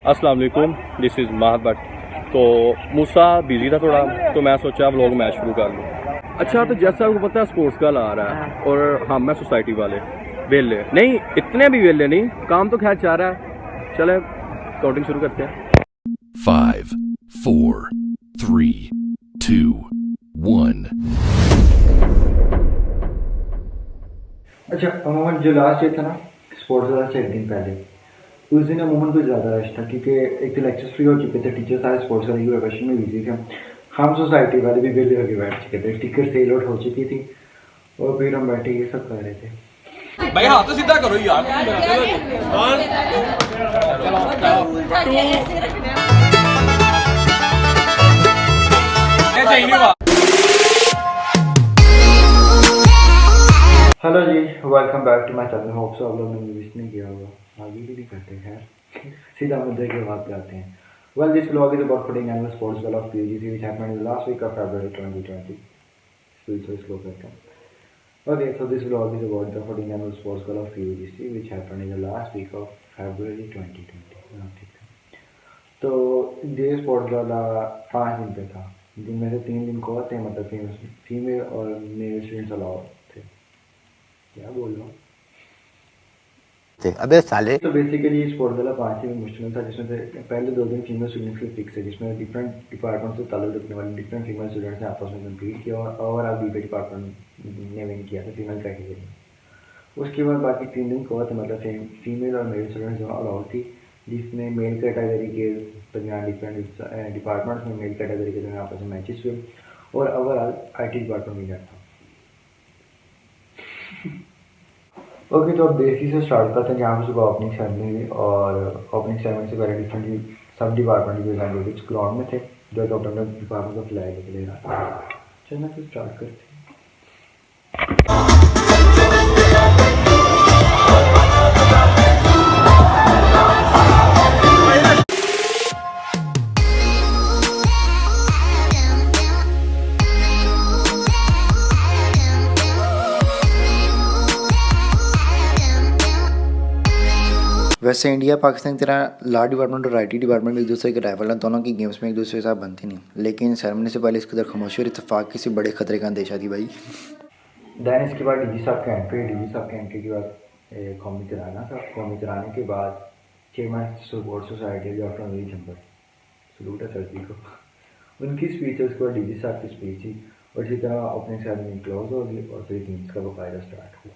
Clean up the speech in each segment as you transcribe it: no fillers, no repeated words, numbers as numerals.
अस्सलाम वालेकुम, this is Mahad Bhatt. तो मूसा बिजी था थोड़ा, तो मैं सोचा व्लॉग मैं शुरू कर लूँ। अच्छा, तो जैसा आपको पता है स्पोर्ट्स का आ रहा है और हम हैं सोसाइटी वाले वेले नहीं, इतने भी वेले नहीं, काम तो खैर चाह रहा है। चले काउंटिंग शुरू करते हैं। 5, 4, 3, 2, 1। अच्छा, अमूमन जो लास्ट डे था ना स्पोर्ट्स वाला से एक दिन पहले, उस दिन अमूमन कुछ ज़्यादा रश था क्योंकि एक तो लेक्चर्स फ्री हो चुके थे, टीचर सारे स्पोर्ट्स वाले की प्रिपरेशन में बिजी थे, हम सोसाइटी वाले भी वेले होकर बैठ चुके थे, टिकट सेल आउट हो चुकी थी और फिर हम बैठे ये सब कर रहे थे। भाई हाथ तो सीधा करो यार। Hello ji, welcome back to my channel. Hope so आप लोग ने मिस नहीं किया होगा, आगे भी नहीं करते। खैर सीधा मुद्दे की बात पे आते हैं। Well, this vlog is about putting annual sports well of PGC which happened in the last week of February 2020. Slow करता हूँ। Okay, so this vlog is about the 14th annual sports World of PUGC which happened in the last week of February 2020. तो ये sports वाला 5 दिन पे था, जिनमें से 3 दिन को थे, मतलब फीमेल और मेल स्टूडेंट्स अलाउ थे। क्या बोल रहा हूँ अबे साले। तो बेसिकली स्पोर्ट्स वाला 5 दिन मुश्किल था, जिसमें से पहले 2 दिन फीमेल स्टूडेंट्स के फिक्स है, जिसमें डिफरेंट डिपार्टमेंट से ताल्लुक रखने वाले डिफरेंट फीमेल स्टूडेंट्स ने आपस में कम्पीट किया और ओवरऑल बीपी डिपार्टमेंट ने विन किया था फीमेल कैटेगरी में। उसके बाद बाकी 3 दिन को मतलब फीमेल और मेल स्टूडेंट्स दोनों अलाउड थी, जिसमें मेल कैटेगरी के दरमियान डिफरेंट डिपार्टमेंट्स में मेल कैटेगरी के दरमियान आपस में मैचेस हुए और ओवरऑल IT डिपार्टमेंट विनर था। ओके, तो अब बेसिक से स्टार्ट करते हैं, जहाँ पर सुबह ओपनिंग सेरेमनी हुई और ओपनिंग सेरेमनी से पहले डिफरेंट सब डिपार्टमेंट के रिप्रेजेंटेटिव्स ग्राउंड में थे जो अपने डिपार्टमेंट का फ्लैग लेके ले रहा था। चलना तो स्टार्ट करते हैं। वैसे इंडिया पाकिस्तान की तरह लॉ डिपार्टमेंट और IT डिपार्टमेंट एक दूसरे के राइवल हैं, दोनों की गेम्स में एक दूसरे के साथ बनती नहीं, लेकिन सेरेमनी से पहले इसके अंदर खामोशी और इत्तेफाक किसी बड़े खतरे का अंदेशा थी भाई। दैन इसके बाद DG साहब का एंट्री के बाद कौमी तराना था। कौमी तराने के बाद चेयरमैन सपोर्ट सोसाइटी डॉक्टर अमीर जम्बर, सलूट है सर जी को, उनकी स्पीच है। उसके बाद DG साहब की स्पीच थी और इसी तरह ओपनिंग सेरेमनी क्लोज होगी और फिर गेम्स का बाकायदा स्टार्ट हुआ।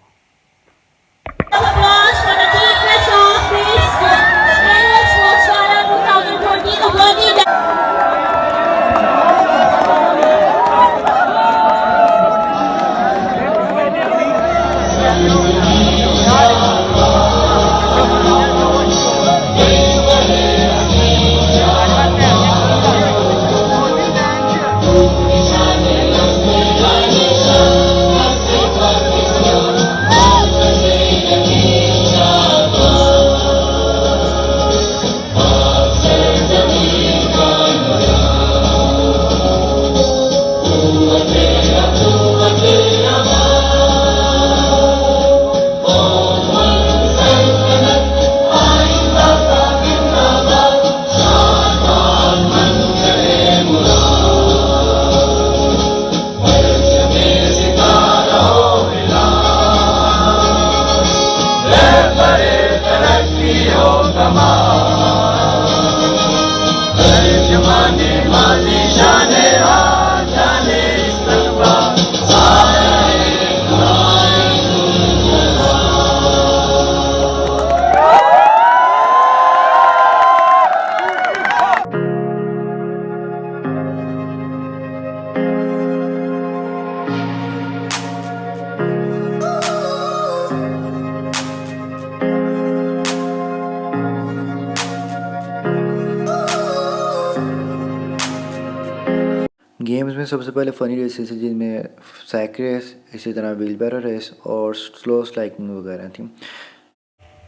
गेम्स में सबसे पहले फ़नी रेसेस जिनमें साइक रेस, इसी तरह व्हील बैरो रेस और स्लो स्लाइकिंग वगैरह थी।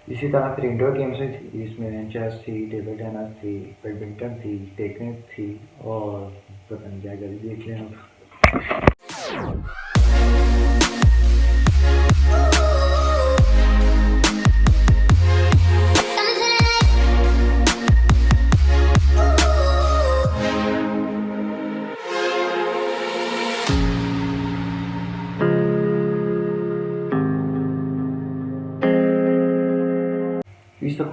इसी तरह फिर इंडोर गेम्स में जिसमें चेस थी, टेबल टेनिस थी, बैडमिंटन थी, टेनिस थी और पता नहीं क्या कर देख लें हम।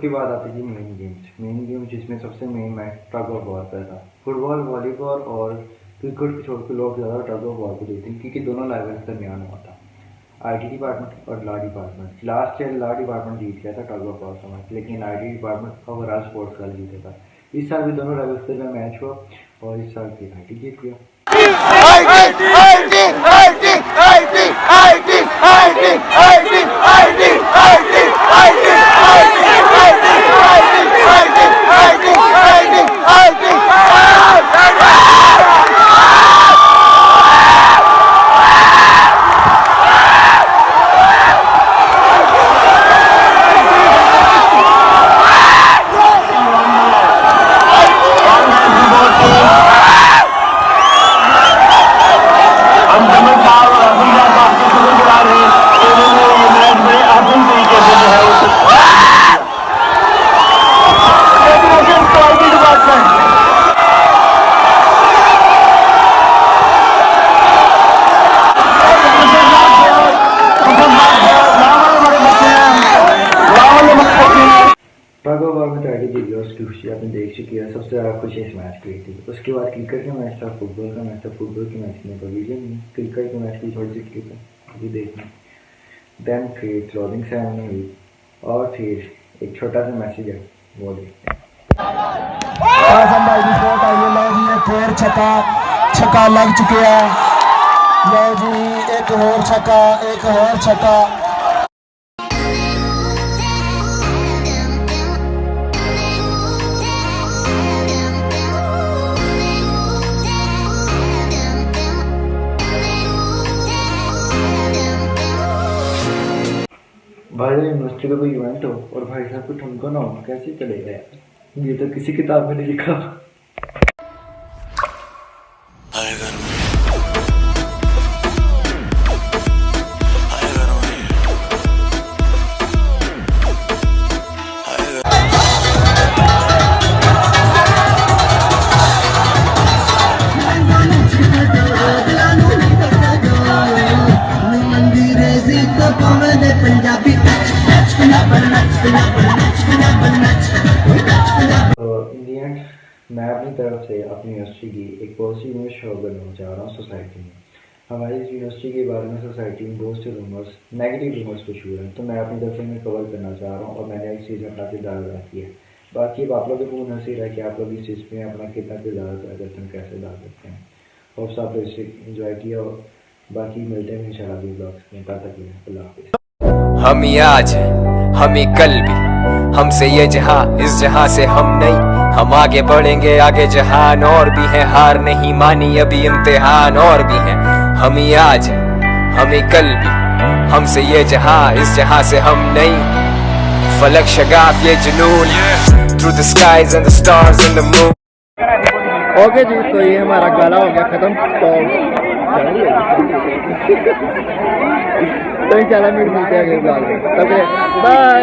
उसके बाद आती थी मेन गेम्स जिसमें सबसे main match tug of war का था। फुटबॉल, वॉलीबॉल और क्रिकेट को छोड़ के लोग ज़्यादा टग ऑफ वॉर को देखते हैं क्योंकि दोनों लेवल्स दरमियान हुआ था, IT डिपार्टमेंट और law department. Last year law department जीत गया था टग ऑफ वॉर का मैच, लेकिन IT डिपार्टमेंट ओवरऑल स्पोर्ट्स का जीता था। इस साल भी दोनों लेवल्स के में मैच हुआ और इस साल की IT जीत गया। टग ऑफ वॉर में तो IT जीत गया, उसकी खुशी आपने देख चुकी है। सबसे ज़्यादा खुशी इस मैच की थी। उसके बाद क्रिकेट का मैच था, फुटबॉल का मैच था। फुटबॉल के मैच में पवेलियन में, क्रिकेट के मैच की थोड़ी सी क्लिप है अभी देखना। देन फिर क्लोजिंग सेरेमनी हुई और फिर एक छोटा सा मैसेज है वो देखते हैं। फिर छक्का लग चुके हैं। लो जी, एक और छक्का। भाई यूनिवर्सिटी का कोई इवेंट हो और भाई साहब को ठुमको ना हो, कैसे चलेगा यार? ये तो किसी किताब में नहीं लिखा। तो इन दी एंड मैं अपनी तरफ से अपनी यूनिवर्सिटी की एक पॉजिटिव न्यूज़ शो करना चाह रहा हूँ सोसाइटी में। हमारी इस यूनिवर्सिटी के बारे में सोसाइटी में बहुत से रूमर्स, नेगेटिव रूमर्स मशहूर हैं, तो मैं अपनी तरफ से इन्हें कवर करना चाह रहा हूँ और मैंने इस चीज़ में अपना किरदार अदा किया है। बाकी अब आप लोगों को मुनहसिर है कि आप लोग इस चीज़ में अपना कितना किरदार अदा करते हैं, कैसे अदा करते हैं। होप्स आप लोग इसे इंजॉय किया और बाकी मिलते हैं इंशाल्लाह अगले ब्लॉग्स में। तब तक अल्लाह हाफिज़। हम ही आज हैं, हम ही कल भी, हमसे ये जहां, इस जहां से हम नहीं। हम आगे बढ़ेंगे, आगे जहान और भी है, हार नहीं मानी अभी इम्तिहान और भी है। हम ही आज हैं, हम ही कल भी, हमसे ये जहां, इस जहां से हम नहीं। फलक शगाफ ये जुनून, through the skies and the stars and the moon। Okay जी, तो ये हमारा गाना हो गया खत्म। तो इंशाल्लाह मिलते हैं अगले ब्लॉग में। बाय।